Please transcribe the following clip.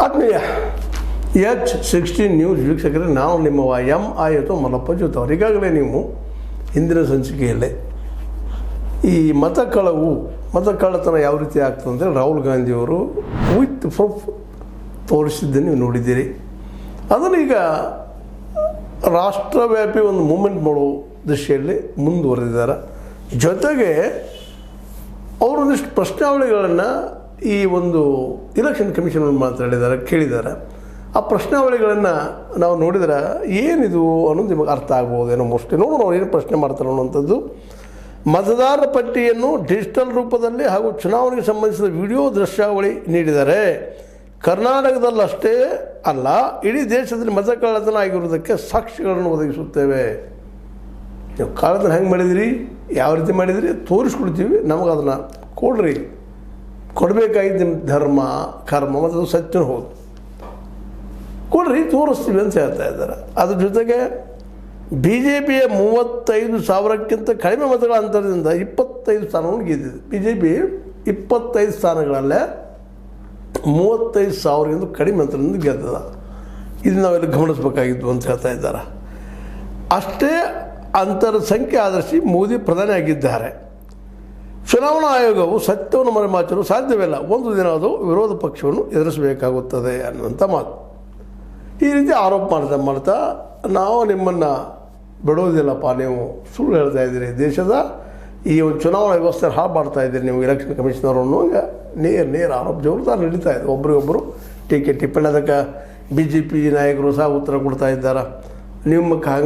ಆತ್ಮೀಯ H16 news ವೀಕ್ಷಕರೇ, ನಾವು ನಿಮ್ಮ MI ಅಥವಾ ಮಲ್ಲಪ್ಪ ಜೋತವರು. ಈಗಾಗಲೇ ನೀವು ಹಿಂದಿನ ಸಂಚಿಕೆಯಲ್ಲೇ ಈ ಮತಕಳ್ಳತನ ಯಾವ ರೀತಿ ಆಗ್ತದೆ ಅಂದರೆ ರಾಹುಲ್ ಗಾಂಧಿಯವರು ವಿತ್ ಪ್ರೂಫ್ ತೋರಿಸಿದ್ದನ್ನು ನೀವು ನೋಡಿದ್ದೀರಿ. ಅದನ್ನು ಈಗ ರಾಷ್ಟ್ರವ್ಯಾಪಿ ಒಂದು ಮೂಮೆಂಟ್ ಮಾಡೋ ದಿಶೆಯಲ್ಲಿ ಮುಂದುವರೆದಿದ್ದಾರೆ. ಜೊತೆಗೆ ಅವರೊಂದಿಷ್ಟು ಪ್ರಶ್ನಾವಳಿಗಳನ್ನು ಈ ಒಂದು ಇಲೆಕ್ಷನ್ ಕಮಿಷನ್ ಮಾತಾಡಿದ್ದಾರೆ, ಕೇಳಿದ್ದಾರೆ. ಆ ಪ್ರಶ್ನಾವಳಿಗಳನ್ನು ನಾವು ನೋಡಿದರೆ ಏನಿದು ಅನ್ನೋದು ನಿಮಗೆ ಅರ್ಥ ಆಗ್ಬೋದೇನೋ. ಮೋಸ್ಟ್ಲಿ ನೋಡೋಣ ಅವ್ರು ಏನು ಪ್ರಶ್ನೆ ಮಾಡ್ತಾರೆ ಅನ್ನೋವಂಥದ್ದು. ಮತದಾರರ ಪಟ್ಟಿಯನ್ನು ಡಿಜಿಟಲ್ ರೂಪದಲ್ಲಿ ಹಾಗೂ ಚುನಾವಣೆಗೆ ಸಂಬಂಧಿಸಿದ ವಿಡಿಯೋ ದೃಶ್ಯಾವಳಿ ನೀಡಿದ್ದಾರೆ. ಕರ್ನಾಟಕದಲ್ಲಷ್ಟೇ ಅಲ್ಲ, ಇಡೀ ದೇಶದಲ್ಲಿ ಮತಕಳ್ಳತನ ಆಗಿರುವುದಕ್ಕೆ ಸಾಕ್ಷಿಗಳನ್ನು ಒದಗಿಸುತ್ತೇವೆ. ನೀವು ಕಳ್ಳತನ ಹೆಂಗೆ ಮಾಡಿದಿರಿ, ಯಾವ ರೀತಿ ಮಾಡಿದಿರಿ ತೋರಿಸ್ಕೊಡ್ತೀವಿ, ನಮಗೆ ಅದನ್ನು ಕೊಡ್ರಿ, ಕೊಡಬೇಕಾಗಿದ್ದು ನಿಮ್ಮ ಧರ್ಮ ಕರ್ಮ ಮತ್ತು ಅದು ಸತ್ಯ ಹೌದು, ಕೊಡ್ರಿ ತೋರಿಸ್ತೀವಿ ಅಂತ ಹೇಳ್ತಾ ಇದ್ದಾರೆ. ಅದ್ರ ಜೊತೆಗೆ BJPಯ 35,000ಕ್ಕಿಂತ ಕಡಿಮೆ ಮತಗಳ ಅಂತರದಿಂದ 25 ಸ್ಥಾನವನ್ನು ಗೆದ್ದಿದೆ. BJP 25 ಸ್ಥಾನಗಳಲ್ಲೇ 35,000ಗಿಂತ ಕಡಿಮೆ ಅಂತರದಿಂದ ಗೆದ್ದದ. ಇದು ನಾವೆಲ್ಲ ಗಮನಿಸಬೇಕಾಗಿದ್ದು ಅಂತ ಹೇಳ್ತಾ ಇದ್ದಾರೆ. ಅಷ್ಟೇ ಅಂತರ ಸಂಖ್ಯೆ ಆಧರಿಸಿ ಮೋದಿ ಪ್ರಧಾನಿ ಆಗಿದ್ದಾರೆ. ಚುನಾವಣಾ ಆಯೋಗವು ಸತ್ಯವನ್ನು ಮರೆಮಾಚಲು ಸಾಧ್ಯವಿಲ್ಲ, ಒಂದು ದಿನ ಅದು ವಿರೋಧ ಪಕ್ಷವನ್ನು ಎದುರಿಸಬೇಕಾಗುತ್ತದೆ ಅನ್ನುವಂಥ ಮಾತು. ಈ ರೀತಿ ಆರೋಪ ಮಾಡ್ತಾ ನಾವು ನಿಮ್ಮನ್ನು ಬಿಡೋದಿಲ್ಲಪ್ಪ, ನೀವು ಸುಳ್ಳು ಹೇಳ್ತಾ ಇದ್ದೀರಿ, ದೇಶದ ಈ ಒಂದು ಚುನಾವಣಾ ವ್ಯವಸ್ಥೆ ಹಾಳು ಮಾಡ್ತಾ ಇದ್ದೀರಿ ನೀವು ಎಲೆಕ್ಷನ್ ಕಮಿಷನರ್ ಅನ್ನುವಾಗ ನೇರ ಆರೋಪ ಜೋರುದಾರ ನಡೀತಾ ಇದೆ. ಒಬ್ರಿಗೊಬ್ಬರು ಟೀಕೆ ಟಿಪ್ಪಣಿ. ಅದಕ್ಕೆ BJP ನಾಯಕರು ಸಹ ಉತ್ತರ ಕೊಡ್ತಾ ಇದ್ದಾರೆ. ನಿಮ್ಮ